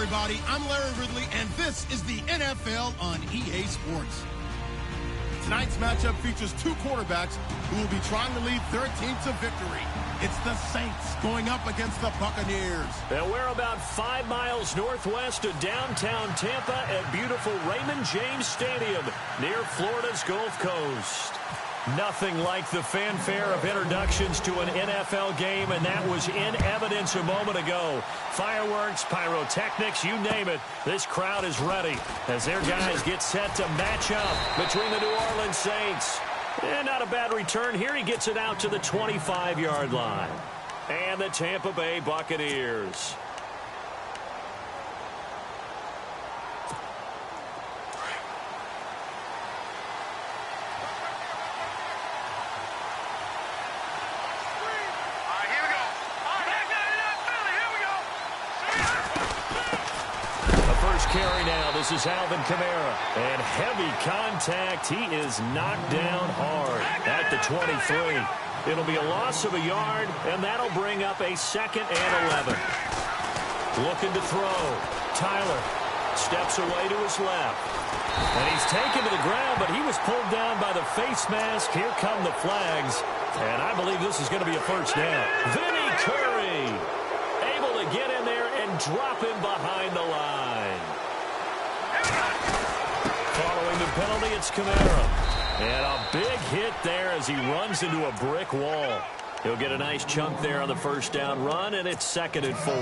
everybody. I'm Larry Ridley, and this is the NFL on EA Sports. Tonight's matchup features two quarterbacks who will be trying to lead their team to victory. It's the Saints going up against the Buccaneers. And we're about 5 miles northwest of downtown Tampa at beautiful Raymond James Stadium near Florida's Gulf Coast. Nothing like the fanfare of introductions to an NFL game, and that was in evidence a moment ago. Fireworks, pyrotechnics, you name it. This crowd is ready as their guys get set to match up between the New Orleans Saints. And not a bad return here. He gets it out to the 25-yard line. And the Tampa Bay Buccaneers. Carry now. This is Alvin Kamara. And heavy contact. He is knocked down hard at the 23. It'll be a loss of a yard, and that'll bring up a 2nd and 11. Looking to throw. Tyler steps away to his left. And he's taken to the ground, but he was pulled down by the face mask. Here come the flags. And I believe this is going to be a first down. Vinny Curry able to get in there and drop him behind the line. Following the penalty, it's Kamara. And a big hit there as he runs into a brick wall. He'll get a nice chunk there on the first down run, and it's 2nd and 4.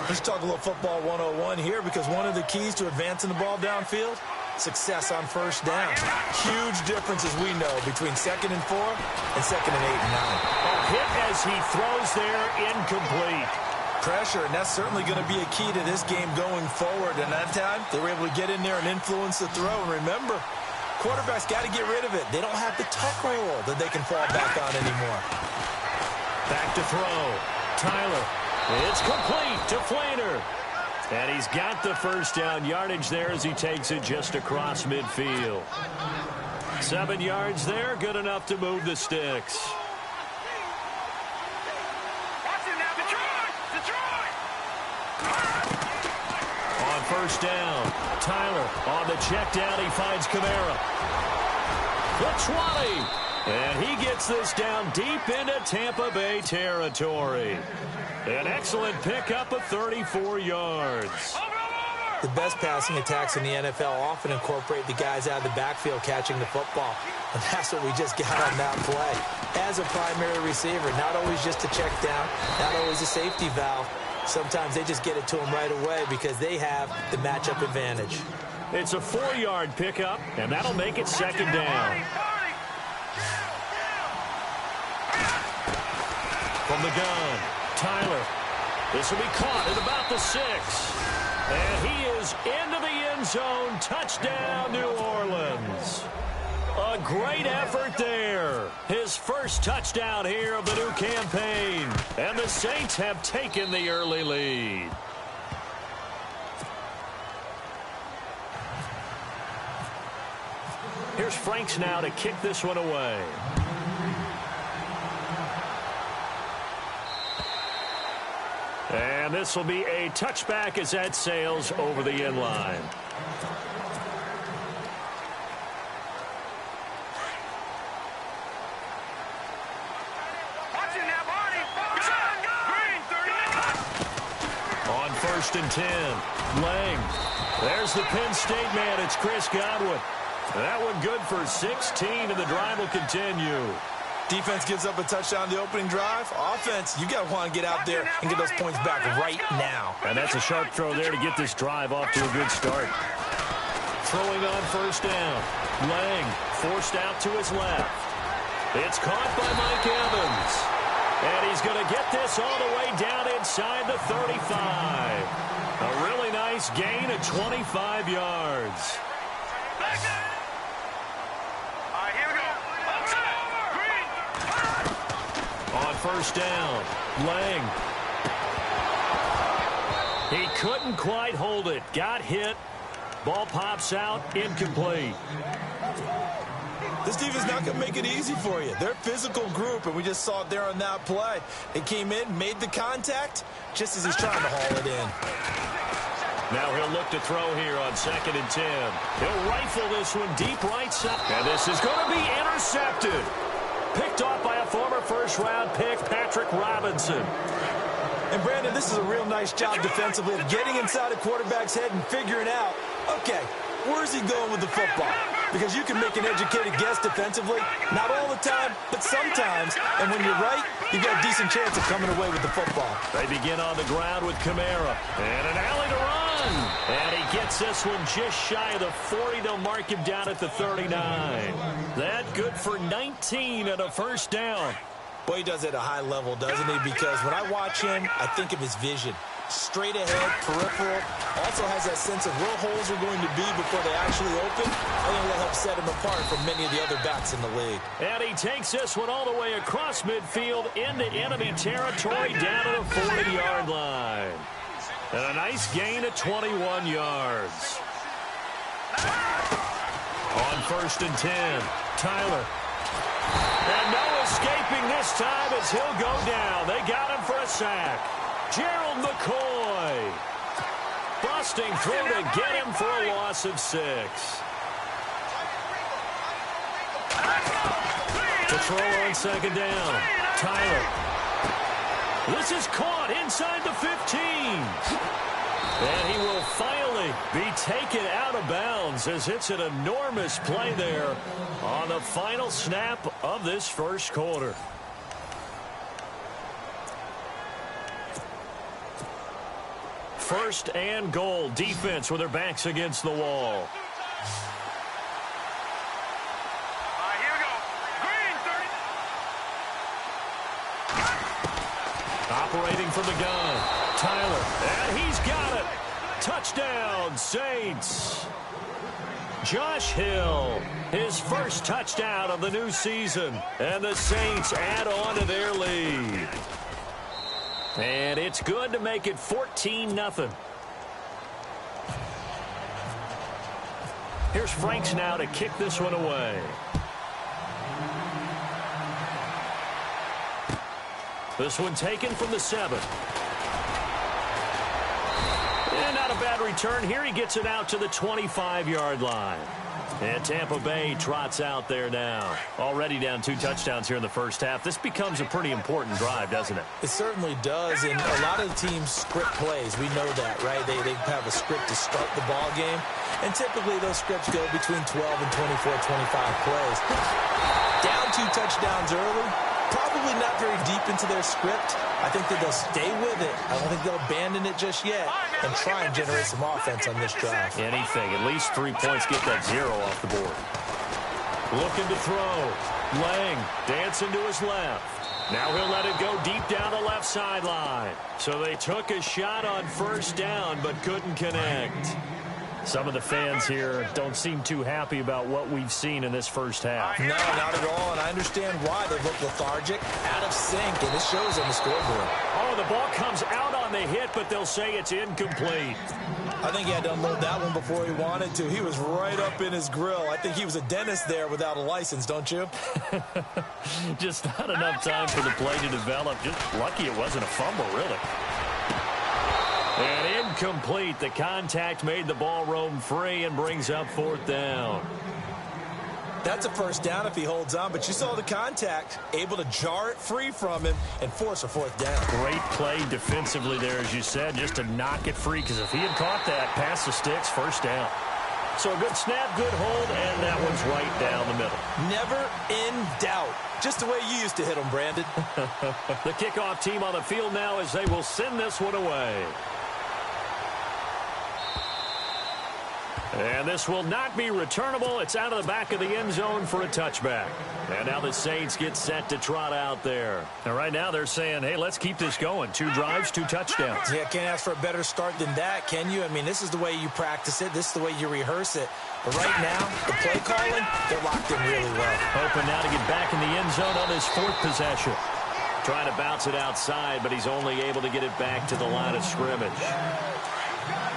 Let's talk a little football 101 here, because one of the keys to advancing the ball downfield, success on first down. Huge difference, as we know, between 2nd and 4 and 2nd and 8 and 9. A hit as he throws there, incomplete. Pressure, and that's certainly going to be a key to this game going forward. And that time, they were able to get in there and influence the throw. And remember, quarterbacks got to get rid of it. They don't have the tuck roll that they can fall back on anymore. Back to throw. Tyler. It's complete to Flainer. And he's got the first down yardage there as he takes it just across midfield. 7 yards there, good enough to move the sticks. On first down, Tyler on the check down. He finds Kamara. The 20. And he gets this down deep into Tampa Bay territory. An excellent pickup of 34 yards. The best passing attacks in the NFL often incorporate the guys out of the backfield catching the football. And that's what we just got on that play. As a primary receiver, not always just a check down, not always a safety valve. Sometimes they just get it to him right away because they have the matchup advantage. It's a 4-yard pickup, and that'll make it 2nd down. From the gun, Tyler. This will be caught at about the 6. And he is into the end zone. Touchdown, New Orleans. A great effort there. His first touchdown here of the new campaign. And the Saints have taken the early lead. Here's Franks now to kick this one away. And this will be a touchback as that sails over the end line. On 1st and 10, Lang. There's the Penn State man. It's Chris Godwin. That one good for 16, and the drive will continue. Defense gives up a touchdown the opening drive. Offense, you got to want to get out there and get those points back right now. And that's a sharp throw there to get this drive off to a good start. Throwing on first down. Lang forced out to his left. It's caught by Mike Evans. And he's going to get this all the way down inside the 35. A really nice gain of 25 yards. On first down, Lang. He couldn't quite hold it. Got hit. Ball pops out. Incomplete. This defense is not going to make it easy for you. They're a physical group, and we just saw it there on that play. It came in, made the contact, just as he's trying to haul it in. Now he'll look to throw here on 2nd and 10. He'll rifle this one deep right side. And this is going to be intercepted. Picked off by a former first-round pick, Patrick Robinson. And, Brandon, this is a real nice job defensively of getting inside a quarterback's head and figuring out, okay, where's he going with the football? Because you can make an educated guess defensively. Not all the time, but sometimes. And when you're right, you've got a decent chance of coming away with the football. They begin on the ground with Kamara. And an alley to run. And he gets this one just shy of the 40. They'll mark him down at the 39. That good for 19 and a first down. Boy, he does it at a high level, doesn't he? Because when I watch him, I think of his vision. Straight ahead, peripheral. Also has that sense of where holes are going to be before they actually open. I think that helps set him apart from many of the other backs in the league. And he takes this one all the way across midfield into enemy territory down to the 40-yard line. And a nice gain of 21 yards. On 1st and 10, Tyler. And no escaping this time as he'll go down. They got him for a sack. Gerald McCoy busting through to get him for a loss of 6. To throw on 2nd down, Tyler. This is caught inside the 15. And he will finally be taken out of bounds as it's an enormous play there on the final snap of this first quarter. First and goal. Defense with their backs against the wall. Here we go. Green, 30. Operating from the gun. Tyler. And he's got it. Touchdown, Saints. Josh Hill, his first touchdown of the new season. And the Saints add on to their lead. And it's good to make it 14-0. Here's Franks now to kick this one away. This one taken from the 7. And not a bad return here. He gets it out to the 25-yard line. And Tampa Bay trots out there now. Already down 2 touchdowns here in the first half. This becomes a pretty important drive, doesn't it? It certainly does, and a lot of the teams script plays. We know that, right? They have a script to start the ball game, and typically those scripts go between 12 and 24, 25 plays. Down 2 touchdowns early, probably not very deep into their script. I think that they'll stay with it. I don't think they'll abandon it just yet and try and generate some offense on this drive. Anything. At least 3 points. Get that 0 off the board. Looking to throw. Lang dancing to his left. Now he'll let it go deep down the left sideline. So they took a shot on first down but couldn't connect. Some of the fans here don't seem too happy about what we've seen in this first half. No, not at all, and I understand why. They look lethargic, out of sync, and it shows on the scoreboard. Oh, the ball comes out on the hit, but they'll say it's incomplete. I think he had to unload that one before he wanted to. He was right up in his grill. I think he was a dentist there without a license, don't you? Just not enough time for the play to develop. Just lucky it wasn't a fumble, really. And incomplete. The contact made the ball roam free and brings up 4th down. That's a first down if he holds on, but you saw the contact, able to jar it free from him and force a 4th down. Great play defensively there, as you said, just to knock it free, because if he had caught that, past the sticks, first down. So a good snap, good hold, and that one's right down the middle. Never in doubt. Just the way you used to hit them, Brandon. The kickoff team on the field now as they will send this one away. And this will not be returnable. It's out of the back of the end zone for a touchback. And now the Saints get set to trot out there. And right now they're saying, hey, let's keep this going. 2 drives, 2 touchdowns. Yeah, can't ask for a better start than that, can you? I mean, this is the way you practice it. This is the way you rehearse it. But right now, the play calling, they're locked in really well. Hoping now to get back in the end zone on his 4th possession. Trying to bounce it outside, but he's only able to get it back to the line of scrimmage.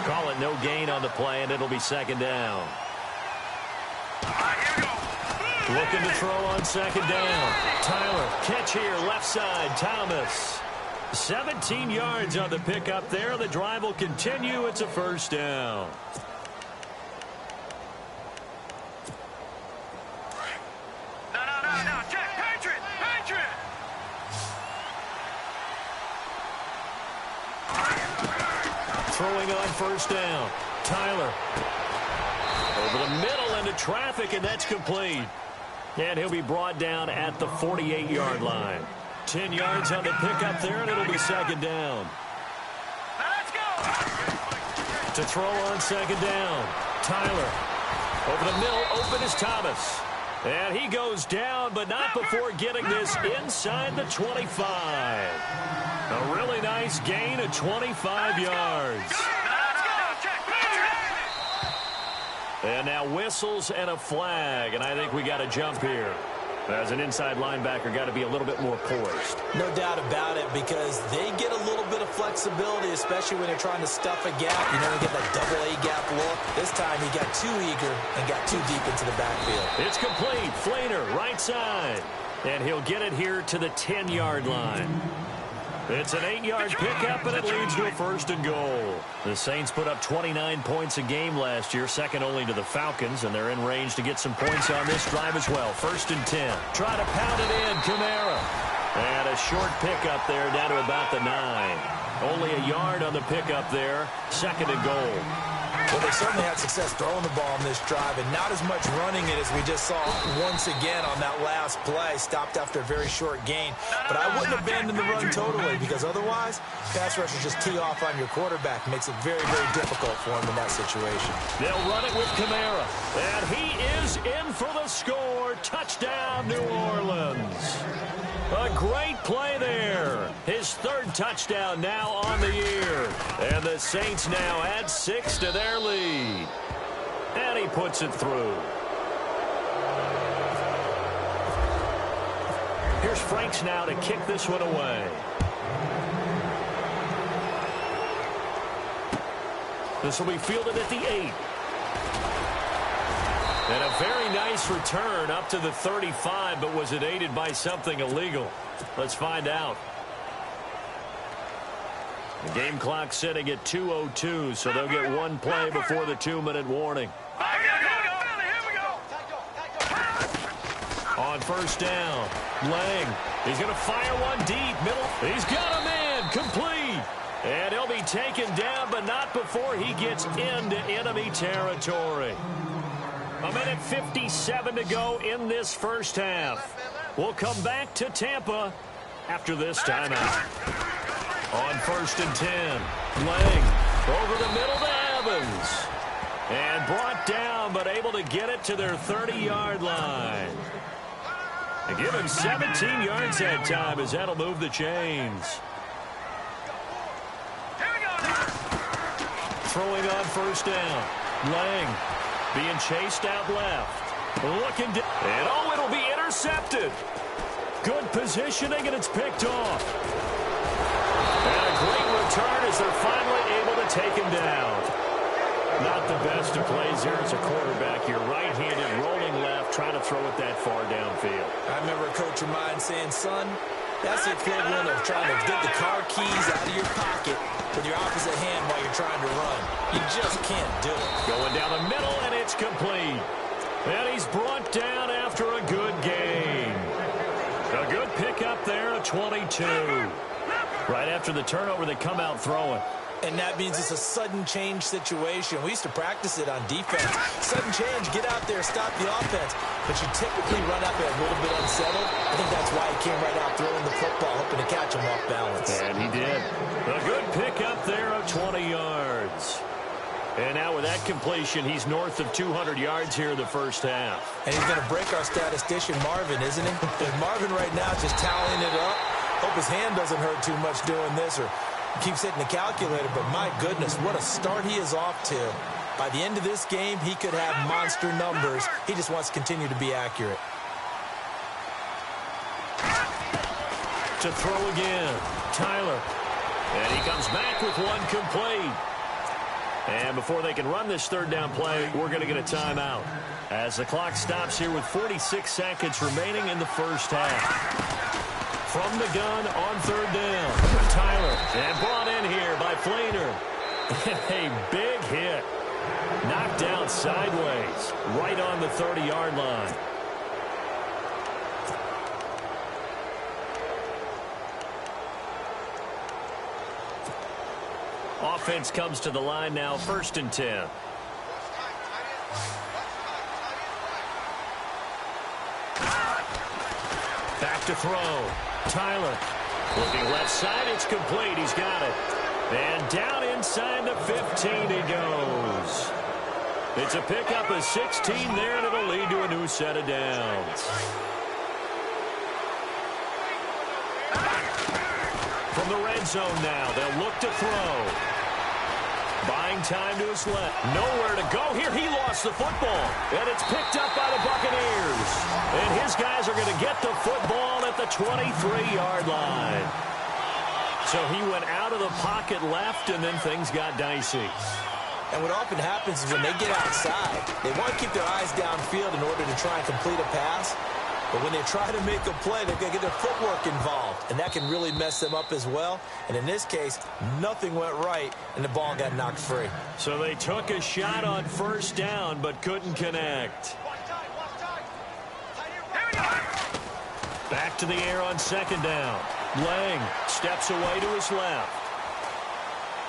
Call it no gain on the play, and it'll be 2nd down. Looking to throw on 2nd down. Tyler, catch here, left side, Thomas. 17 yards on the pickup there. The drive will continue. It's a first down. No. Check. Patriot. Throwing on first down. Tyler. Over the middle into traffic, and that's complete. And he'll be brought down at the 48-yard line. 10 yards on the pickup there, and it'll be second down. Let's go. To throw on second down. Tyler. Over the middle, open is Thomas. And he goes down, but not before getting this inside the 25. A really nice gain of 25 yards. And now whistles and a flag, and I think we got a jump here. As an inside linebacker, got to be a little bit more poised. No doubt about it, because they get a little bit of flexibility, especially when they're trying to stuff a gap. You know, they get that double-A gap look. This time he got too eager and got too deep into the backfield. It's complete. Flainer, right side. And he'll get it here to the 10-yard line. It's an 8-yard pickup, and it leads to a first and goal. The Saints put up 29 points a game last year, second only to the Falcons, and they're in range to get some points on this drive as well. First and 10. Try to pound it in, Kamara. And a short pickup there down to about the 9. Only a yard on the pickup there. Second and goal. Well, they certainly had success throwing the ball in this drive, and not as much running it as we just saw once again on that last play. Stopped after a very short gain. But I wouldn't abandon the run totally, because otherwise, pass rushers just tee off on your quarterback. Makes it very, very difficult for him in that situation. They'll run it with Kamara. And he is in for the score. Touchdown, New Orleans. A great play there. His third touchdown now on the year. And the Saints now add 6 to their lead. And he puts it through. Here's Franks now to kick this one away. This will be fielded at the 8. And a very nice return up to the 35, but was it aided by something illegal? Let's find out. The game clock sitting at 2:02, so they'll get one play before the 2-minute warning. On first down, Lang. He's going to fire one deep, middle. He's got him in, complete. And he'll be taken down, but not before he gets into enemy territory. A minute 57 to go in this first half. We'll come back to Tampa after this timeout. On first and 10, Lang over the middle to Evans. And brought down, but able to get it to their 30-yard line. They give him 17 yards that time, as that'll move the chains. Throwing on first down, Lang. Being chased out left. Looking down. And oh, it'll be intercepted. Good positioning, and it's picked off. And a great return as they're finally able to take him down. Not the best of plays here as a quarterback. You're right-handed, rolling left, trying to throw it that far downfield. I remember a coach of mine saying, son, that's the equivalent of trying to get the car keys out of your pocket with your opposite hand while you're trying to run. You just can't do it. Going down the middle, and it's complete. And he's brought down after a good gain. A good pickup there, a 22. Right after the turnover, they come out throwing. And that means it's a sudden change situation. We used to practice it on defense. Sudden change, get out there, stop the offense. But you typically run up there a little bit unsettled. I think that's why he came right out throwing the football, hoping to catch him off balance. And he did. A good pickup there of 20 yards. And now with that completion, he's north of 200 yards here in the first half. And he's going to break our statistician, Marvin, isn't he? And Marvin right now just tallying it up. Hope his hand doesn't hurt too much doing this, or keeps hitting the calculator, but my goodness, what a start he is off to. By the end of this game, he could have monster numbers. He just wants to continue to be accurate. To throw again, Tyler. And he comes back with one complete. And before they can run this third down play, we're going to get a timeout. As the clock stops here with 46 seconds remaining in the first half. From the gun on third down. Tyler, and brought in here by Flainer. A big hit. Knocked out sideways, right on the 30-yard line. Offense comes to the line now, 1st and 10. Back to throw. Tyler. Looking left side, it's complete. He's got it. And down inside the 15 he goes. It's a pickup of 16 there, and it'll lead to a new set of downs. From the red zone now, they'll look to throw. Buying time to his left. Nowhere to go here. He lost the football. And it's picked up by the Buccaneers. And his guys are going to get the football at the 23-yard line. So he went out of the pocket left, and then things got dicey. And what often happens is when they get outside, they want to keep their eyes downfield in order to try and complete a pass. But when they try to make a play, they're going to get their footwork involved, and that can really mess them up as well. And in this case, nothing went right, and the ball got knocked free. So they took a shot on 1st down, but couldn't connect. Back to the air on 2nd down. Lang steps away to his left.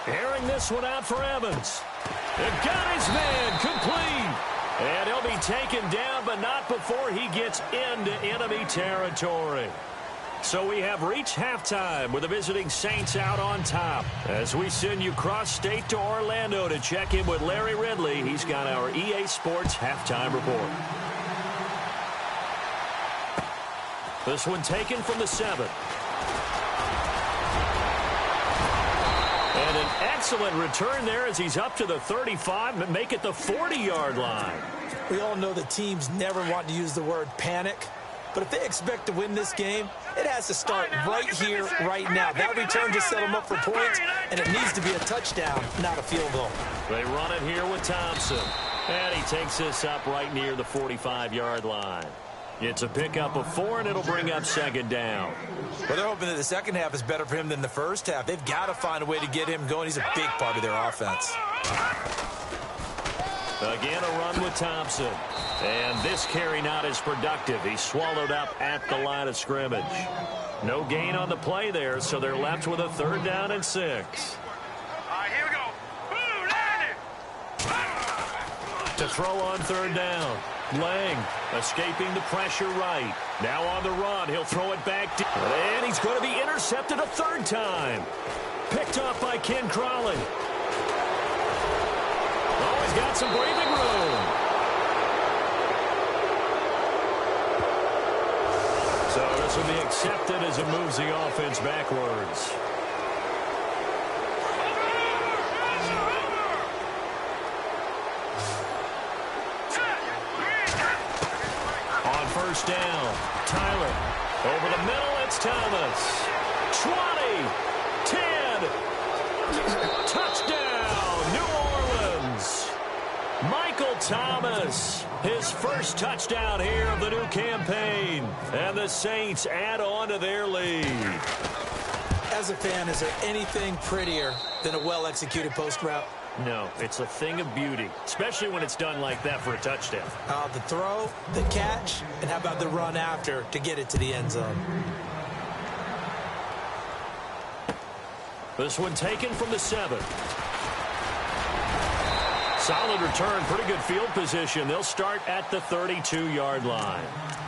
Airing this one out for Evans. It got his man complete. And he'll be taken down, but not before he gets into enemy territory. So we have reached halftime with the visiting Saints out on top. As we send you cross-state to Orlando to check in with Larry Ridley. He's got our EA Sports halftime report. This one taken from the 7. And an excellent return there as he's up to the 35 and make it the 40-yard line. We all know the teams never want to use the word panic. But if they expect to win this game, it has to start right here, right now. That return just set them up for points, and it needs to be a touchdown, not a field goal. They run it here with Thompson. And he takes this up right near the 45-yard line. It's a pickup of 4, and it'll bring up 2nd down. Well, they're hoping that the second half is better for him than the first half. They've got to find a way to get him going. He's a big part of their offense. Again, a run with Thompson. And this carry not as productive. He's swallowed up at the line of scrimmage. No gain on the play there, so they're left with a 3rd down and 6. All right, here we go. To throw on 3rd down. Lang escaping the pressure right. Now on the run. He'll throw it back. And he's going to be intercepted a 3rd time. Picked off by Ken Crawley. Oh, he's got some breathing room. So this will be accepted as it moves the offense backwards. On 1st down, Tyler. Over the middle, it's Thomas. 20, 10, touchdown, New Orleans. Michael Thomas, his first touchdown here of the new campaign. And the Saints add on to their lead. As a fan, is there anything prettier than a well-executed post route? No, it's a thing of beauty, especially when it's done like that for a touchdown. The throw, the catch, and how about the run after to get it to the end zone? This one taken from the 7. Solid return, pretty good field position. They'll start at the 32-yard line.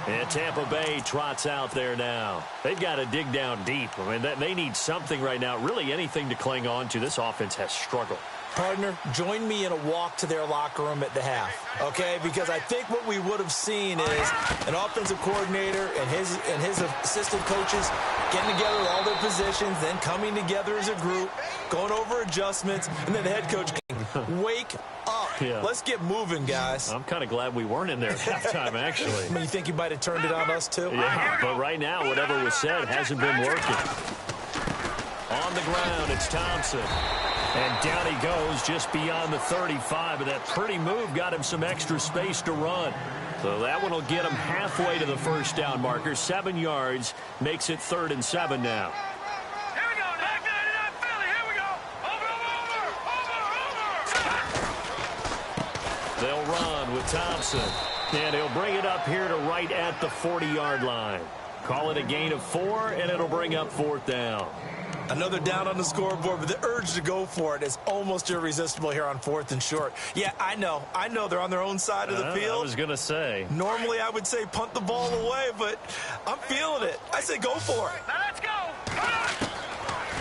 And Tampa Bay trots out there now. They've got to dig down deep. I mean, they need something right now, really anything to cling on to. This offense has struggled. Partner, join me in a walk to their locker room at the half, okay? Because I think what we would have seen is an offensive coordinator and his assistant coaches getting together with all their positions, then coming together as a group, going over adjustments, and then the head coach can wake up. Yeah. Let's get moving, guys. I'm kind of glad we weren't in there at halftime, actually. I mean, you think you might have turned it on us, too? Yeah, but right now, whatever was said hasn't been working. On the ground, it's Thompson. And down he goes just beyond the 35, and that pretty move got him some extra space to run. So that one will get him halfway to the 1st down marker. 7 yards makes it 3rd and 7 now. Here we go, They'll run with Thompson. And he'll bring it up here to right at the 40-yard line. Call it a gain of 4, and it'll bring up 4th down. Another down on the scoreboard, but the urge to go for it is almost irresistible here on 4th and short. Yeah, I know they're on their own side of the field. I was going to say. Normally I would say punt the ball away, but I'm feeling it. I say go for it. Now let's go.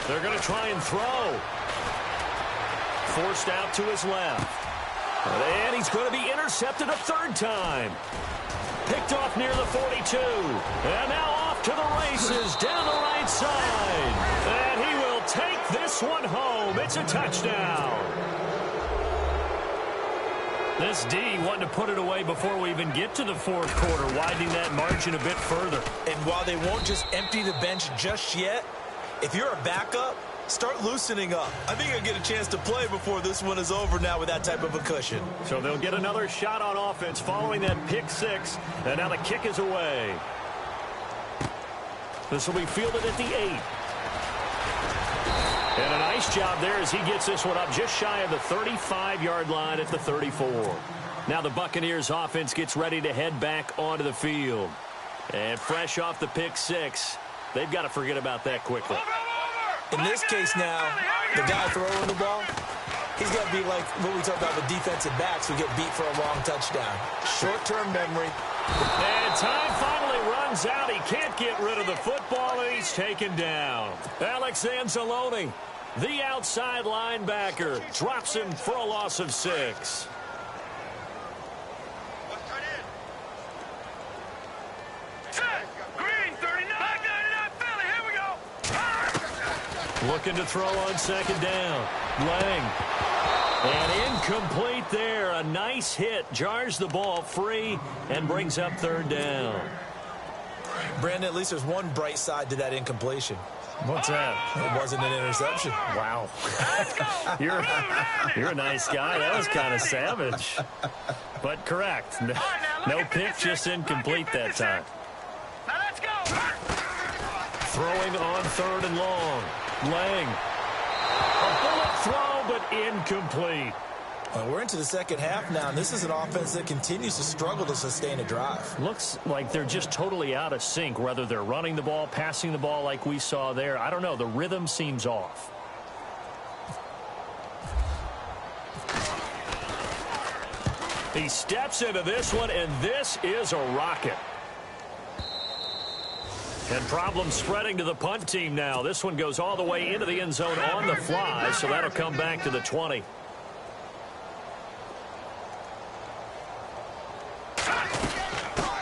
They're going to try and throw. Forced out to his left. And he's going to be intercepted a 3rd time. Picked off near the 42. And now off to the races down the right side. And he will take this one home. It's a touchdown. This D wanted to put it away before we even get to the 4th quarter, widening that margin a bit further. And while they won't just empty the bench just yet, if you're a backup, start loosening up. I think you'll get a chance to play before this one is over now with that type of a cushion. So they'll get another shot on offense following that pick 6. And now the kick is away. This will be fielded at the 8. And a nice job there as he gets this one up just shy of the 35-yard line at the 34. Now the Buccaneers offense gets ready to head back onto the field. And fresh off the pick 6, they've got to forget about that quickly. In this case now, the guy throwing the ball, he's got to be like what we talk about with defensive backs who get beat for a long touchdown. Short-term memory. And time finally runs out. He can't get rid of the football, and he's taken down. Alex Anzalone, the outside linebacker, drops him for a loss of 6. Looking to throw on 2nd down. Lang. And incomplete there. A nice hit. Jars the ball free and brings up 3rd down. Brandon, at least there's one bright side to that incompletion. What's that? It wasn't an interception. Wow. You're a nice guy. That was kind of savage. But correct. No pick, just incomplete that time. Now let's go. Throwing on 3rd and long. Lang. A bullet throw, but incomplete. Well, we're into the 2nd half now, and this is an offense that continues to struggle to sustain a drive. Looks like they're just totally out of sync, whether they're running the ball, passing the ball like we saw there. I don't know. The rhythm seems off. He steps into this one, and this is a rocket. And problems spreading to the punt team now. This one goes all the way into the end zone on the fly, so that'll come back to the 20.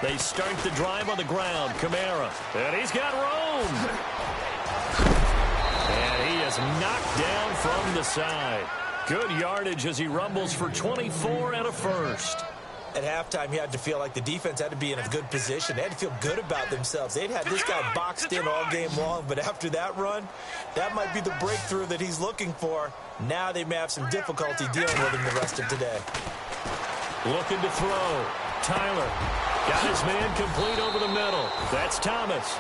They start the drive on the ground. Kamara. And he's got room. And he is knocked down from the side. Good yardage as he rumbles for 24 and a first. At halftime, you had to feel like the defense had to be in a good position. They had to feel good about themselves. They'd had this guy boxed in all game long, but after that run, that might be the breakthrough that he's looking for. Now they may have some difficulty dealing with him the rest of today. Looking to throw. Tyler got his man complete over the middle. That's Thomas.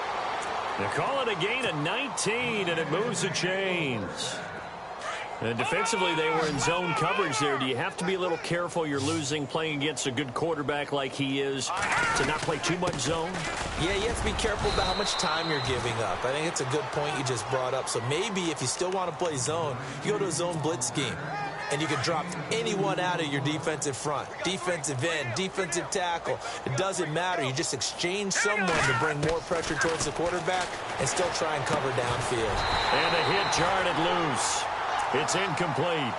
They call it a gain of 19, and it moves the chains. And defensively, they were in zone coverage there. Do you have to be a little careful? You're losing playing against a good quarterback like he is to not play too much zone? Yeah, you have to be careful about how much time you're giving up. I think it's a good point you just brought up. So maybe if you still want to play zone, you go to a zone blitz scheme. And you can drop anyone out of your defensive front. Defensive end, defensive tackle. It doesn't matter. You just exchange someone to bring more pressure towards the quarterback and still try and cover downfield. And a hit jarred it loose. It's incomplete.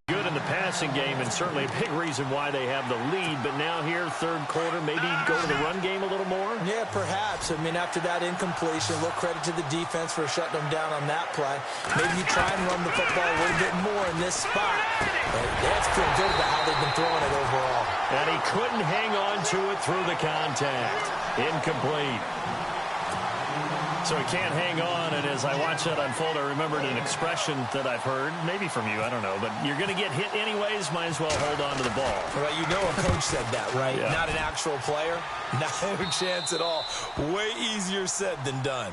Good in the passing game, and certainly a big reason why they have the lead. But now here, 3rd quarter, maybe go to the run game a little more? Yeah, perhaps. I mean, after that incompletion, a little credit to the defense for shutting them down on that play. Maybe you try and run the football a little bit more in this spot. But they have to feel good about how they've been throwing it overall. And he couldn't hang on to it through the contact. Incomplete. So he can't hang on, and as I watch that unfold, I remembered an expression that I've heard, maybe from you, I don't know, but you're going to get hit anyways, might as well hold on to the ball. Well, you know a coach said that, right? Yeah. Not an actual player. No chance at all. Way easier said than done.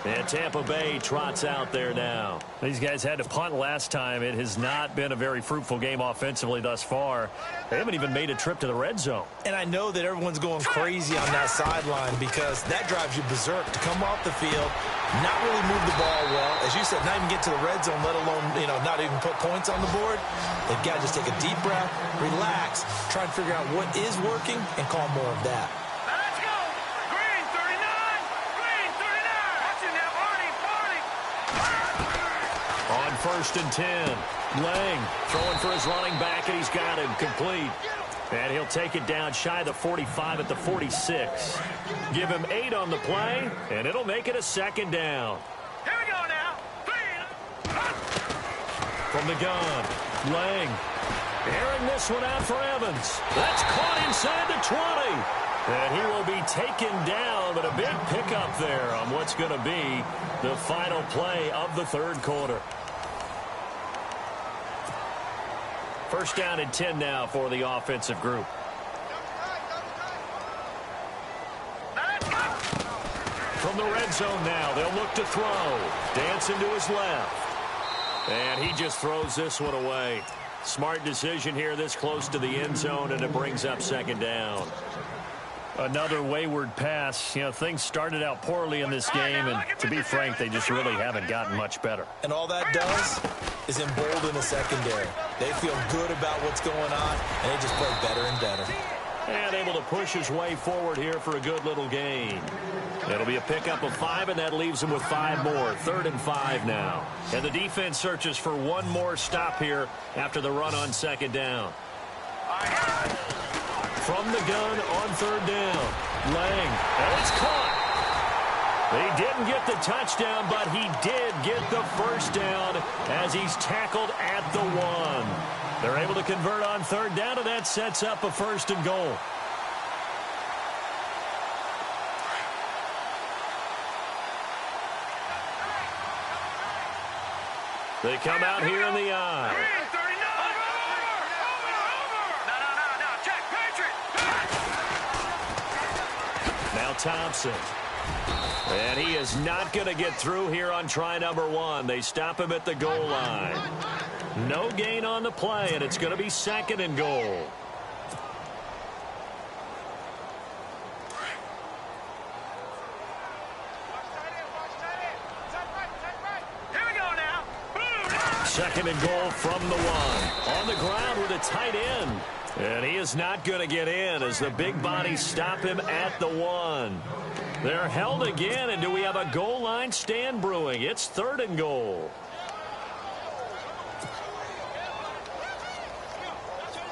And Tampa Bay trots out there now. These guys had to punt last time. It has not been a very fruitful game offensively thus far. They haven't even made a trip to the red zone. And I know that everyone's going crazy on that sideline because that drives you berserk to come off the field, not really move the ball well. As you said, not even get to the red zone, let alone, not even put points on the board. They've got to just take a deep breath, relax, try and figure out what is working, and call more of that. Let's go! Green 39! Green 39! Watching that, Barney! On 1st and 10, Lang throwing for his running back, and he's got him complete. And he'll take it down shy of the 45 at the 46. Give him 8 on the play, and it'll make it a 2nd down. Here we go now! Green! From the gun, Lang airing this one out for Evans. That's caught inside the 20. And he will be taken down, but a big pickup there on what's going to be the final play of the 3rd quarter. 1st down and 10 now for the offensive group. From the red zone now, they'll look to throw. Dancing to his left. And he just throws this one away. Smart decision here this close to the end zone, and it brings up 2nd down. Another wayward pass. Things started out poorly in this game, and to be frank, they just really haven't gotten much better. And all that does is embolden the secondary. They feel good about what's going on, and they just play better and better. And able to push his way forward here for a good little gain. It'll be a pickup of 5, and that leaves him with 5 more. 3rd and 5 now. And the defense searches for one more stop here after the run on 2nd down. From the gun on 3rd down. Lang, and it's caught. He didn't get the touchdown, but he did get the 1st down as he's tackled at the 1. They're able to convert on 3rd down, and that sets up a 1st and goal. They come out here in the eye. Now Thompson. And he is not going to get through here on try number 1. They stop him at the goal line. No gain on the play, and it's going to be 2nd and goal. Here we go now! 2nd and goal from the 1. On the ground with a tight end. And he is not going to get in as the big bodies stop him at the 1. They're held again, and do we have a goal line stand brewing? It's 3rd and goal.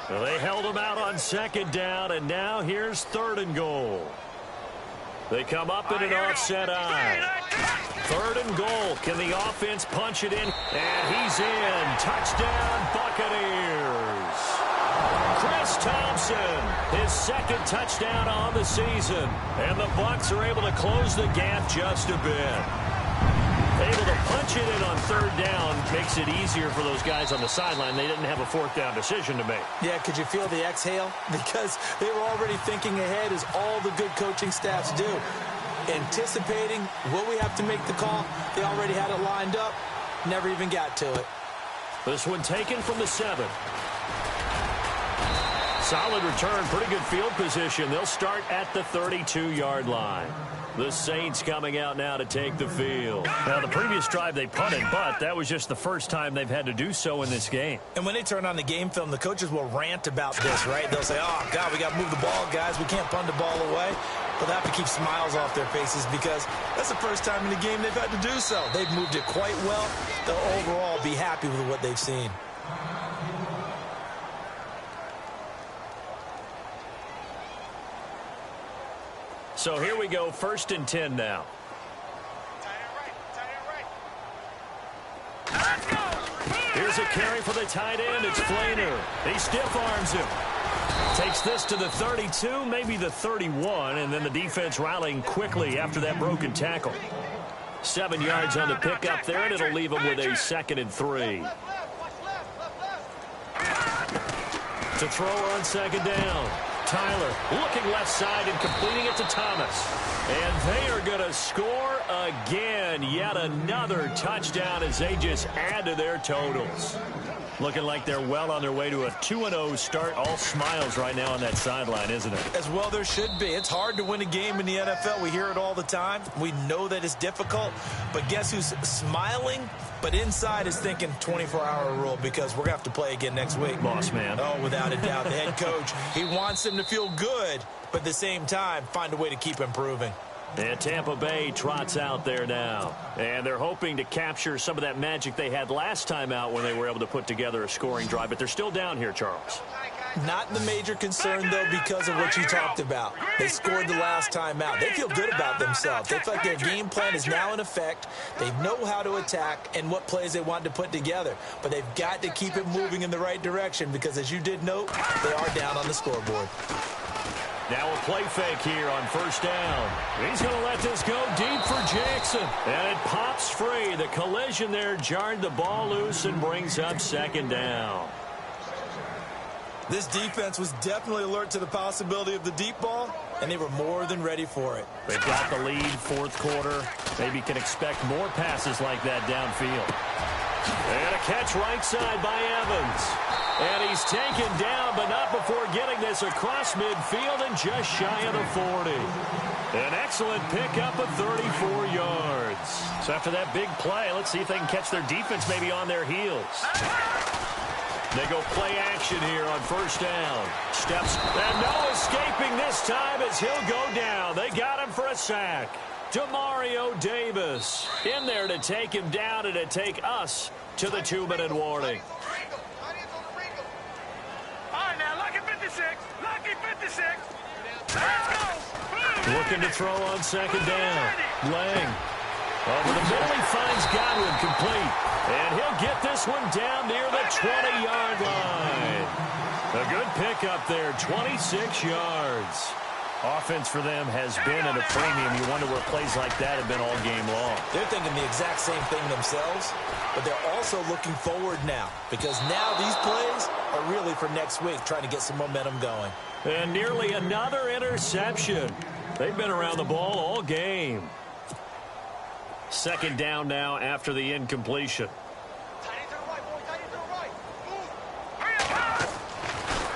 Well, they held him out on 2nd down, and now here's 3rd and goal. They come up in an offset eye. 3rd and goal. Can the offense punch it in? And he's in. Touchdown, Buccaneers. Chris Thompson, his 2nd touchdown on the season. And the Bucs are able to close the gap just a bit. Able to punch it in on 3rd down makes it easier for those guys on the sideline. They didn't have a 4th down decision to make. Yeah, could you feel the exhale? Because they were already thinking ahead, as all the good coaching staffs do. Anticipating, will we have to make the call? They already had it lined up. Never even got to it. This one taken from the 7. Solid return, pretty good field position. They'll start at the 32-yard line. The Saints coming out now to take the field. Now, the previous drive they punted, but that was just the first time they've had to do so in this game. And when they turn on the game film, the coaches will rant about this, right? They'll say, oh, God, we got to move the ball, guys. We can't punt the ball away. But they have to keep smiles off their faces because that's the first time in the game they've had to do so. They've moved it quite well. They'll overall be happy with what they've seen. So here we go, 1st and 10 now. Here's a carry for the tight end. It's Flainer. He stiff arms him. Takes this to the 32, maybe the 31, and then the defense rallying quickly after that broken tackle. 7 yards on the pickup there, and it'll leave him with a 2nd and 3. To throw on 2nd down. Tyler looking left side and completing it to Thomas. And they are going to score again. Yet another touchdown as they just add to their totals. Looking like they're well on their way to a 2-0 start. All smiles right now on that sideline, isn't it? As well there should be. It's hard to win a game in the NFL. We hear it all the time. We know that it's difficult. But guess who's smiling? But inside is thinking 24-hour rule because we're going to have to play again next week. Boss man. Oh, without a doubt. The head coach, he wants them to feel good, but at the same time, find a way to keep improving. And Tampa Bay trots out there now. And they're hoping to capture some of that magic they had last time out when they were able to put together a scoring drive. But they're still down here, Charles. Not the major concern, though, because of what you talked about. They scored the last time out. They feel good about themselves. They feel like their game plan is now in effect. They know how to attack and what plays they want to put together. But they've got to keep it moving in the right direction because, as you did note, they are down on the scoreboard. Now a play fake here on first down. He's going to let this go deep for Jackson. And it pops free. The collision there jarred the ball loose and brings up second down. This defense was definitely alert to the possibility of the deep ball, and they were more than ready for it. They've got the lead, fourth quarter. Maybe can expect more passes like that downfield. And a catch right side by Evans. And he's taken down, but not before getting this across midfield and just shy of the 40. An excellent pickup of 34 yards. So after that big play, let's see if they can catch their defense maybe on their heels. They go play action here on first down. Steps, and no escaping this time as he'll go down. They got him for a sack. Demario Davis in there to take him down and to take us to the 2-minute warning. Looking to throw on second down. Lang. Over the middle, he finds Godwin complete. And he'll get this one down near the 20-yard line. A good pickup there, 26 yards. Offense for them has been at a premium. You wonder where plays like that have been all game long. They're thinking the exact same thing themselves, but they're also looking forward now because now these plays are really for next week, trying to get some momentum going. And nearly another interception. They've been around the ball all game. Second down now after the incompletion.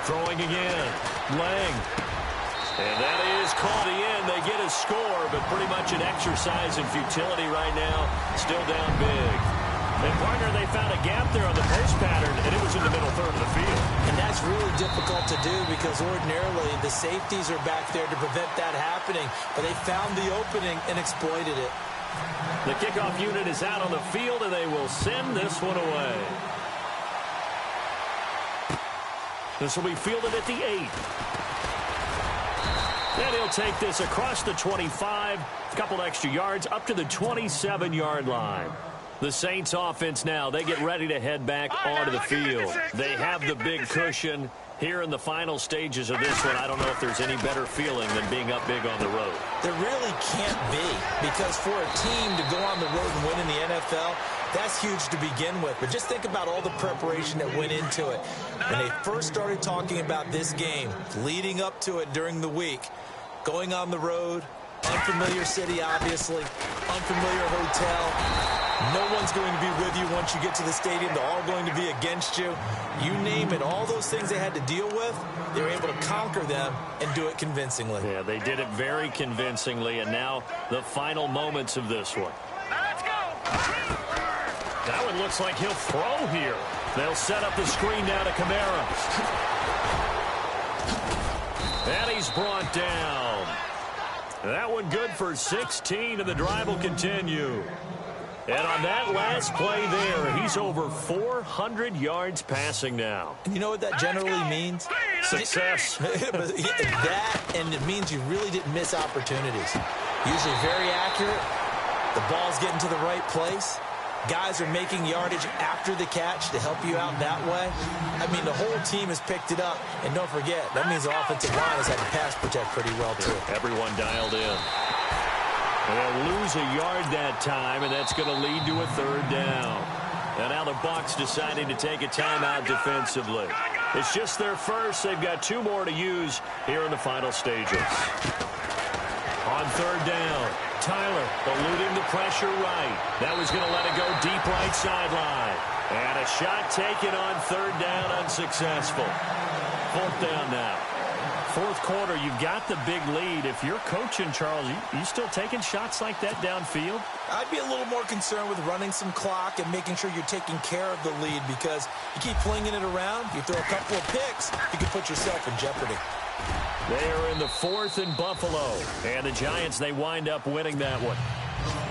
Throwing again. Lang. And that is caught in. They get a score, but pretty much an exercise in futility right now. Still down big. And partner, they found a gap there on the post pattern, and it was in the middle third of the field. And that's really difficult to do because ordinarily the safeties are back there to prevent that happening. But they found the opening and exploited it. The kickoff unit is out on the field, and they will send this one away. This will be fielded at the 8. And he'll take this across the 25, a couple extra yards, up to the 27-yard line. The Saints offense now, they get ready to head back onto the field. They have the big cushion. Here in the final stages of this one, I don't know if there's any better feeling than being up big on the road. There really can't be, because for a team to go on the road and win in the NFL, that's huge to begin with. But just think about all the preparation that went into it. When they first started talking about this game, leading up to it during the week, going on the road, unfamiliar city, obviously, unfamiliar hotel. No one's going to be with you once you get to the stadium. They're all going to be against you. You name it, all those things they had to deal with, they were able to conquer them and do it convincingly. Yeah, they did it very convincingly, and now the final moments of this one. Let's go! That one looks like he'll throw here. They'll set up the screen now to Kamara. And he's brought down. That one good for 16, and the drive will continue. And on that last play there, he's over 400 yards passing now. And you know what that generally means? Success. That, and it means you really didn't miss opportunities. Usually very accurate. The ball's getting to the right place. Guys are making yardage after the catch to help you out that way. I mean, the whole team has picked it up. And don't forget, that means the offensive line has had to pass protect pretty well, too. Everyone dialed in. They'll lose a yard that time, and that's going to lead to a third down. And now the Bucs deciding to take a timeout defensively. It's just their first. They've got 2 more to use here in the final stages. On third down. Tyler eluding the pressure right. That was going to let it go deep right sideline. And a shot taken on third down, unsuccessful. Fourth down now. Fourth quarter, you've got the big lead. If you're coaching, Charles, you still taking shots like that downfield? I'd be a little more concerned with running some clock and making sure you're taking care of the lead, because you keep flinging it around, you throw a couple of picks, you can put yourself in jeopardy. They are in the fourth in Buffalo. And the Giants, they wind up winning that one.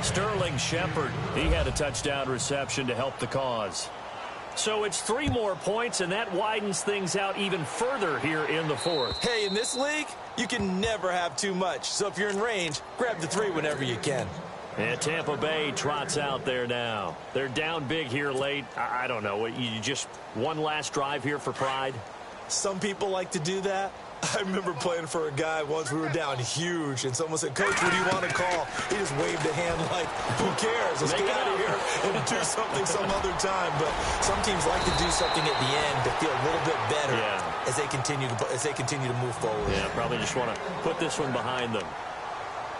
Sterling Shepard, he had a touchdown reception to help the cause. So it's 3 more points, and that widens things out even further here in the fourth. Hey, in this league, you can never have too much. So if you're in range, grab the 3 whenever you can. And Tampa Bay trots out there now. They're down big here late. I don't know. You just one last drive here for pride? Some people like to do that. I remember playing for a guy once. We were down huge, and someone said, "Coach, what do you want to call?" He just waved a hand like, "Who cares? Let's get out of here and do something some other time." But some teams like to do something at the end to feel a little bit better as they continue to move forward. Yeah, probably just want to put this one behind them.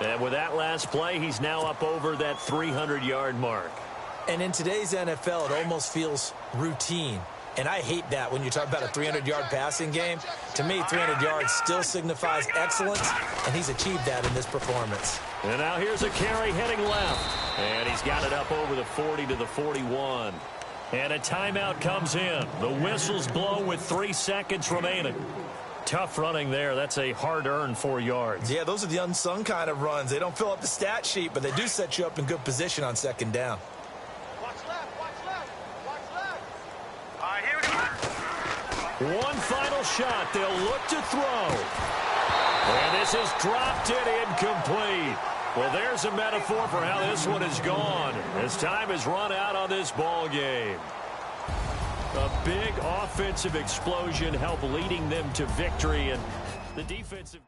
And with that last play, he's now up over that 300-yard mark. And in today's NFL, it almost feels routine. And I hate that when you talk about a 300-yard passing game. To me, 300 yards still signifies excellence, and he's achieved that in this performance. And now here's a carry heading left. And he's got it up over the 40 to the 41. And a timeout comes in. The whistles blow with 3 seconds remaining. Tough running there. That's a hard-earned 4 yards. Yeah, those are the unsung kind of runs. They don't fill up the stat sheet, but they do set you up in good position on second down. One final shot. They'll look to throw. And this is dropped and incomplete. Well, there's a metaphor for how this one is gone, as time has run out on this ball game. A big offensive explosion helped leading them to victory, and the defensive...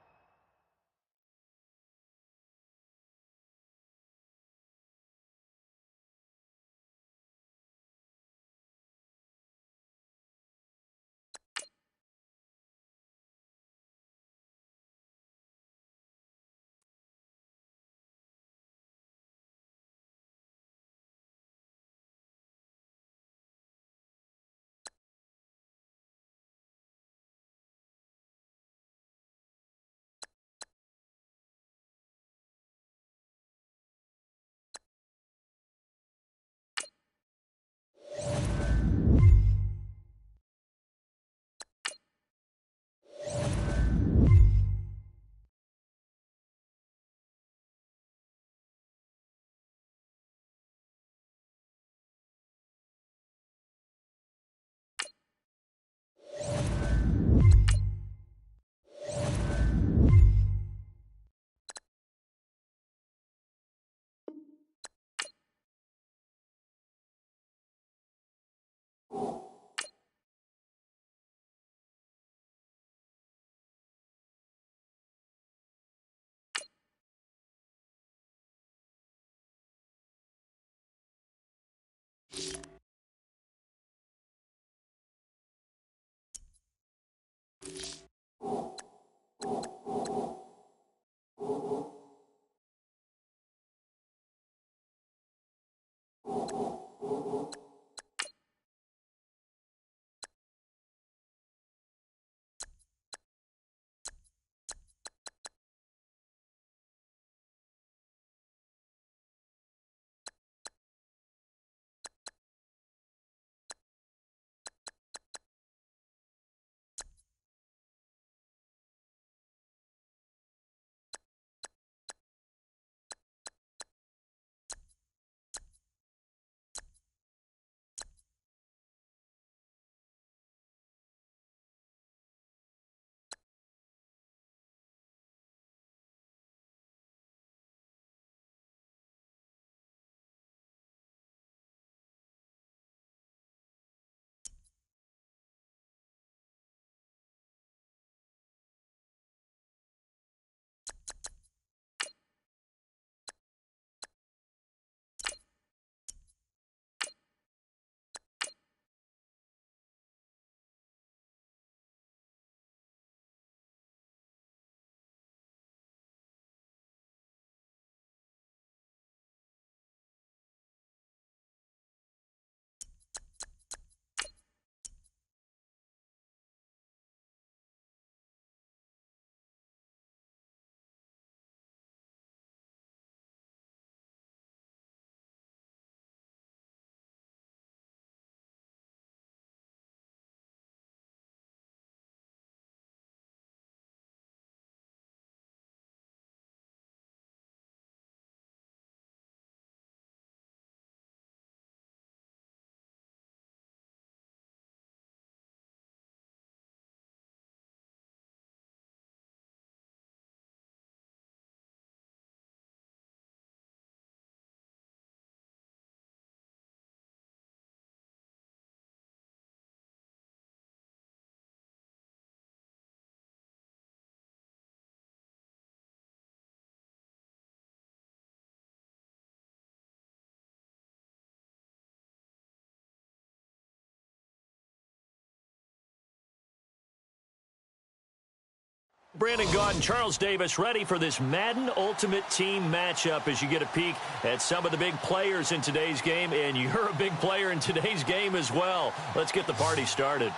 Brandon Gaudin, Charles Davis, ready for this Madden Ultimate Team matchup as you get a peek at some of the big players in today's game, and you're a big player in today's game as well. Let's get the party started.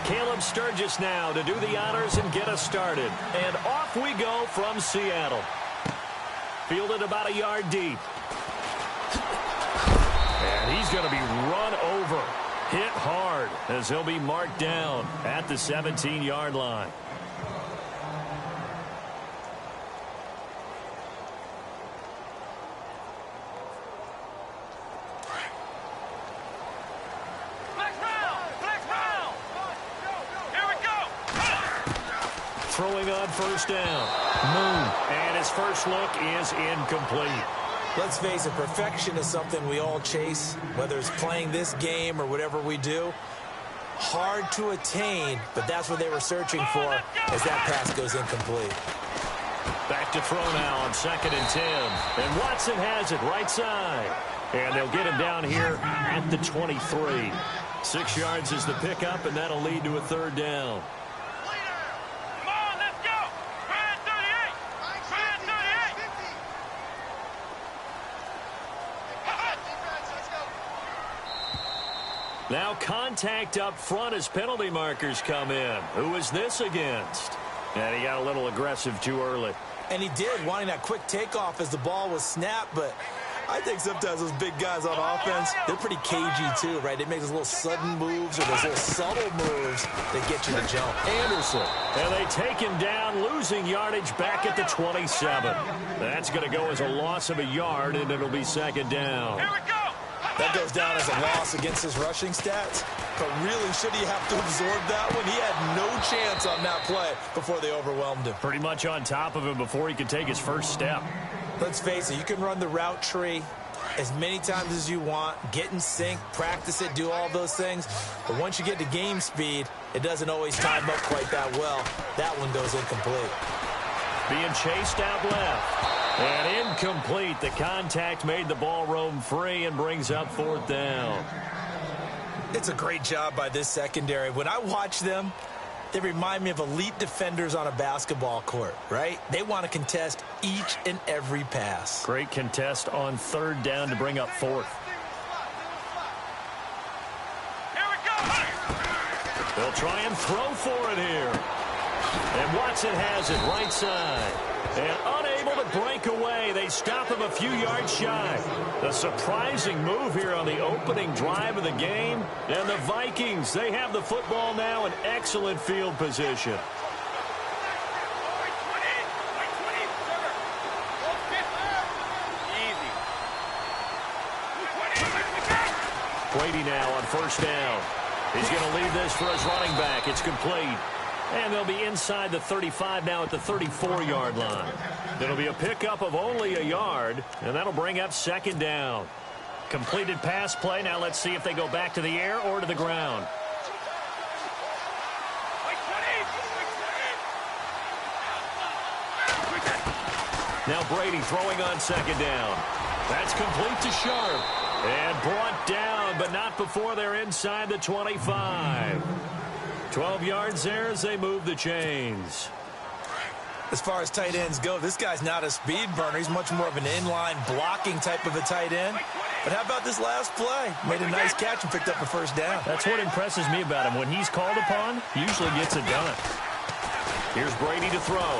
Caleb Sturgis now to do the honors and get us started. And off we go from Seattle. Fielded about a yard deep. And he's going to be run over. Hit hard as he'll be marked down at the 17-yard line. Throwing on first down. And his first look is incomplete. Let's face it, perfection is something we all chase, whether it's playing this game or whatever we do. Hard to attain, but that's what they were searching for as that pass goes incomplete. Back to throw now on 2nd and 10. And Watson has it right side. And they'll get him down here at the 23. 6 yards is the pickup, and that'll lead to a 3rd down. Now contact up front as penalty markers come in. Who is this against? And he got a little aggressive too early. And he did, wanting that quick takeoff as the ball was snapped, but I think sometimes those big guys on offense, they're pretty cagey too, right? They make those little sudden moves or those little subtle moves that get you to jump. Anderson, and they take him down, losing yardage back at the 27. That's going to go as a loss of a yard, and it'll be 2nd down. Here we go. That goes down as a loss against his rushing stats. But really, should he have to absorb that one? He had no chance on that play before they overwhelmed him. Pretty much on top of him before he could take his first step. Let's face it, you can run the route tree as many times as you want, get in sync, practice it, do all those things. But once you get to game speed, it doesn't always time up quite that well. That one goes incomplete. Being chased out left. And incomplete. The contact made the ball roam free and brings up 4th down. It's a great job by this secondary. When I watch them, they remind me of elite defenders on a basketball court, right? They want to contest each and every pass. Great contest on 3rd down to bring up 4th. Here we go. They'll try and throw for it here. And Watson has it right side. And unable to break away. They stop him a few yards shy. A surprising move here on the opening drive of the game. And the Vikings, they have the football now in excellent field position. Brady now on 1st down. He's going to leave this for his running back. It's complete. And they'll be inside the 35 now at the 34-yard line. It'll be a pickup of only a yard, and that'll bring up 2nd down. Completed pass play. Now let's see if they go back to the air or to the ground. Now Brady throwing on 2nd down. That's complete to Sharp. And brought down, but not before they're inside the 25. 12 yards there as they move the chains. As far as tight ends go, this guy's not a speed burner. He's much more of an inline blocking type of a tight end. But how about this last play? Made a nice catch and picked up a 1st down. That's what impresses me about him. When he's called upon, he usually gets it done. Here's Brady to throw.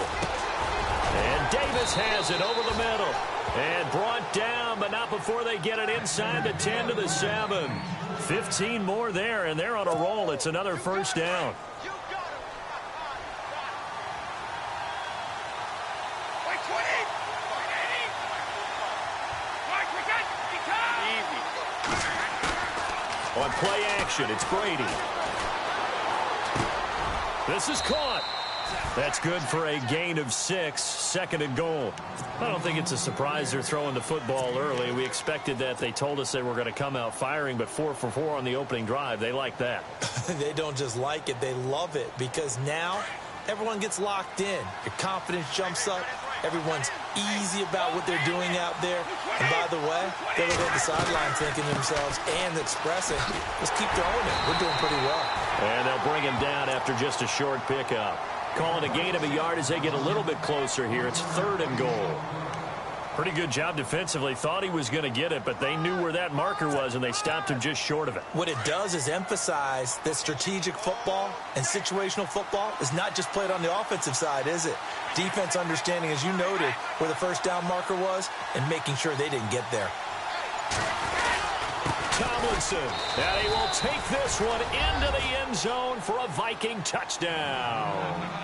And Davis has it over the middle. And brought down, but not before they get it inside the 10 to the 7. 15 more there, and they're on a roll. It's another 1st down. On play action, it's Brady. This is caught. That's good for a gain of 6, 2nd and goal. I don't think it's a surprise they're throwing the football early. We expected that. They told us they were going to come out firing, but 4 for 4 on the opening drive. They like that. They don't just like it, they love it, because now everyone gets locked in. Your confidence jumps up. Everyone's easy about what they're doing out there. And by the way, they're looking at the sideline thinking to themselves and expressing, just keep throwing it. We're doing pretty well. And they'll bring him down after just a short pickup. Calling a gain of a yard as they get a little bit closer here. It's 3rd and goal. Pretty good job defensively. Thought he was going to get it, but they knew where that marker was, and they stopped him just short of it. What it does is emphasize that strategic football and situational football is not just played on the offensive side, is it? Defense understanding, as you noted, where the first down marker was and making sure they didn't get there. Tomlinson, and he will take this one into the end zone for a Viking touchdown.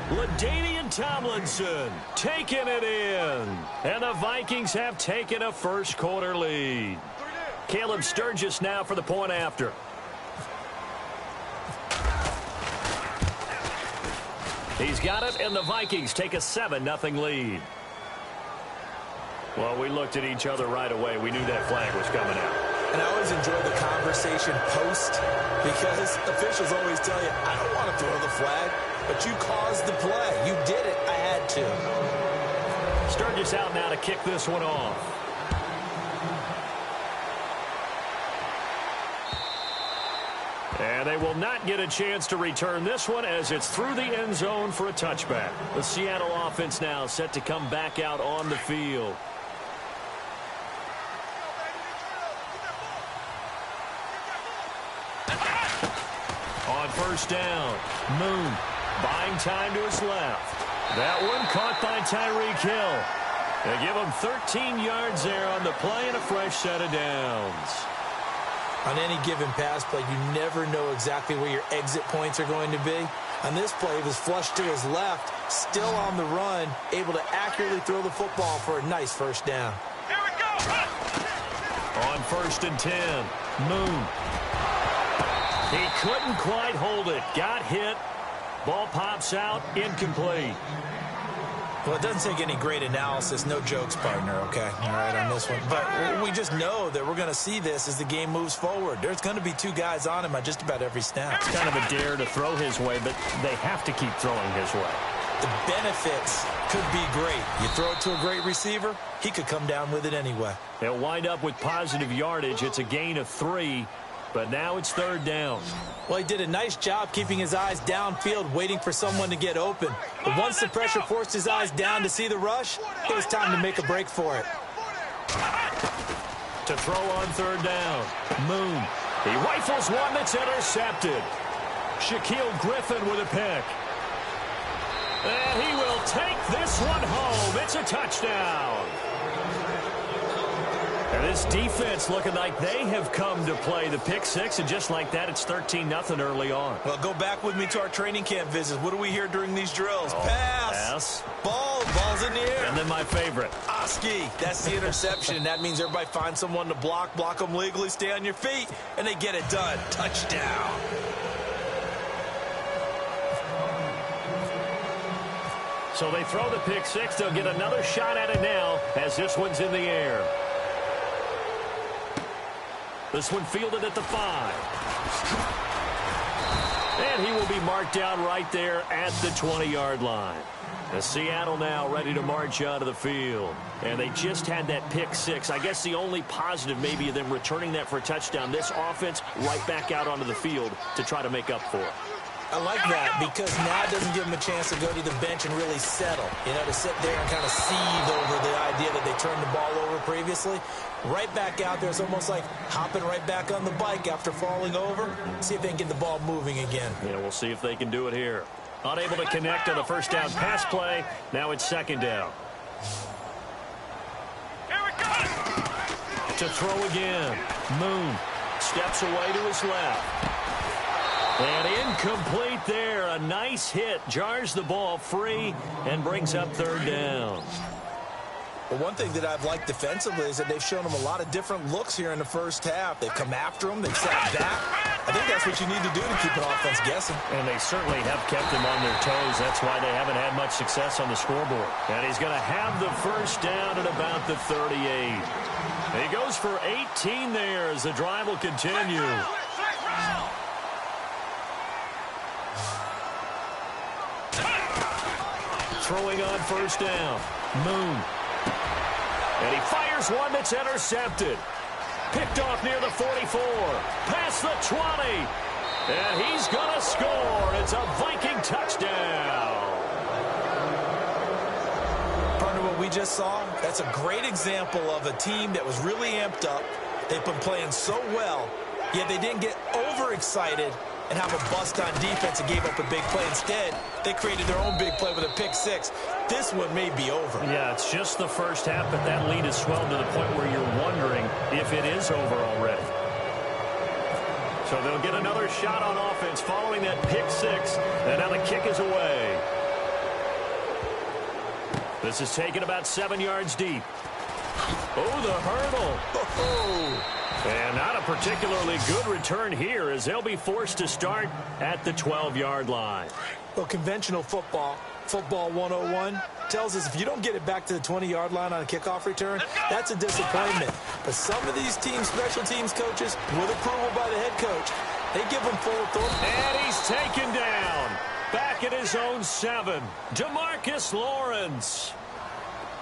LaDainian Tomlinson taking it in. And the Vikings have taken a first-quarter lead. Caleb Sturgis now for the point after. He's got it, and the Vikings take a 7-0 lead. Well, we looked at each other right away. We knew that flag was coming out. And I always enjoy the conversation post because officials always tell you, I don't want to throw the flag, but you caused the play. You did it. I had to. Sturgis out now to kick this one off. And they will not get a chance to return this one as it's through the end zone for a touchback. The Seattle offense now set to come back out on the field. On first down, Moon buying time to his left. That one caught by Tyreek Hill. They give him 13 yards there on the play and a fresh set of downs. On any given pass play, you never know exactly where your exit points are going to be. On this play, he was flushed to his left, still on the run, able to accurately throw the football for a nice first down. Here we go. On 1st and 10, Moon. He couldn't quite hold it. Got hit. Ball pops out. Incomplete. Well, it doesn't take any great analysis. No jokes, partner, okay? All right, on this one. But we just know that we're going to see this as the game moves forward. There's going to be 2 guys on him on just about every snap. It's kind of a dare to throw his way, but they have to keep throwing his way. The benefits could be great. You throw it to a great receiver, he could come down with it anyway. They'll wind up with positive yardage. It's a gain of 3, but now it's 3rd down. Well, he did a nice job keeping his eyes downfield, waiting for someone to get open. But once the pressure forced his eyes down to see the rush, it was time to make a break for it. To throw on 3rd down, Moon. He rifles one that's intercepted. Shaquille Griffin with a pick. And he will take this one home. It's a touchdown. And this defense looking like they have come to play the pick 6, and just like that, it's 13-0 early on. Well, go back with me to our training camp visits. What do we hear during these drills? Pass. Ball's in the air. And then my favorite. Oski. That's the interception. That means everybody finds someone to block them legally, stay on your feet, and they get it done. Touchdown. So they throw the pick 6. They'll get another shot at it now as this one's in the air. This one fielded at the 5. And he will be marked down right there at the 20-yard line. The Seattle now ready to march out of the field. And they just had that pick 6. I guess the only positive maybe of them returning that for a touchdown. This offense right back out onto the field to try to make up for it. I like that because now it doesn't give them a chance to go to the bench and really settle. You know, to sit there and kind of seethe over the idea that they turned the ball over previously. Right back out there. It's almost like hopping right back on the bike after falling over. See if they can get the ball moving again. Yeah, we'll see if they can do it here. Unable to connect on the first down pass play. Now it's 2nd down. Here we go. To throw again. Moon steps away to his left. And incomplete there. A nice hit. Jars the ball free and brings up 3rd down. Well, one thing that I've liked defensively is that they've shown them a lot of different looks here in the first half. They've come after them. They've sat back. I think that's what you need to do to keep an offense guessing. And they certainly have kept them on their toes. That's why they haven't had much success on the scoreboard. And he's going to have the first down at about the 38. He goes for 18 there as the drive will continue. Throwing on first down. Moon. And he fires one that's intercepted. Picked off near the 44. Past the 20. And he's going to score. It's a Viking touchdown. Partner, what we just saw, that's a great example of a team that was really amped up. They've been playing so well, yet they didn't get overexcited and have a bust on defense and gave up a big play. Instead, they created their own big play with a pick six. This one may be over. Yeah, it's just the first half, but that lead has swelled to the point where you're wondering if it is over already. So they'll get another shot on offense following that pick six, and now the kick is away. This is taken about 7 yards deep. Oh, the hurdle. Oh. And not a particularly good return here as they'll be forced to start at the 12-yard line. Well, conventional football 101, tells us if you don't get it back to the 20-yard line on a kickoff return, that's a disappointment. But some of these teams, special teams coaches, with approval by the head coach, they give them full authority. And he's taken down. Back at his own 7. DeMarcus Lawrence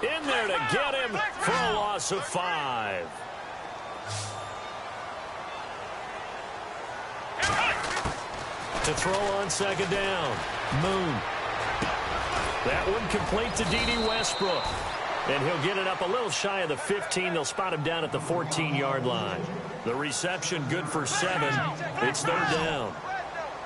in there to get him for a loss of 5. To throw on second down. Moon. That one complete to D.D. Westbrook. And he'll get it up a little shy of the 15. They'll spot him down at the 14-yard line. The reception good for 7. It's third down.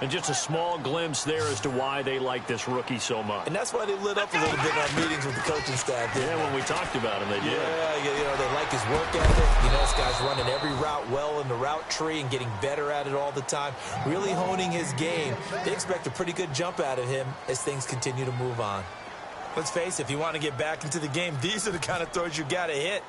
And just a small glimpse there as to why they like this rookie so much. And that's why they lit up a little bit in our meetings with the coaching staff. Yeah, when we talked about him, they did. Yeah, they like his work ethic. You know, this guy's running every route well in the route tree and getting better at it all the time, really honing his game. They expect a pretty good jump out of him as things continue to move on. Let's face it, if you want to get back into the game, these are the kind of throws you got to hit.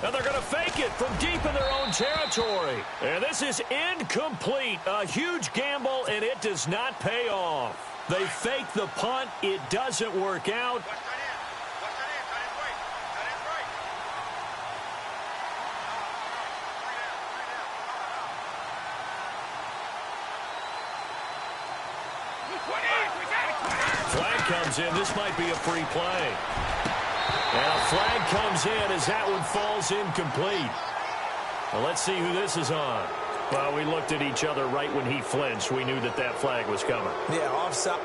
And they're going to fake it from deep in their own territory. And this is incomplete. A huge gamble, and it does not pay off. They fake the punt. It doesn't work out. Flag comes in. This might be a free play. And a flag comes in as that one falls incomplete. Well, let's see who this is on. Well, we looked at each other right when he flinched. We knew that that flag was coming. Yeah, offside.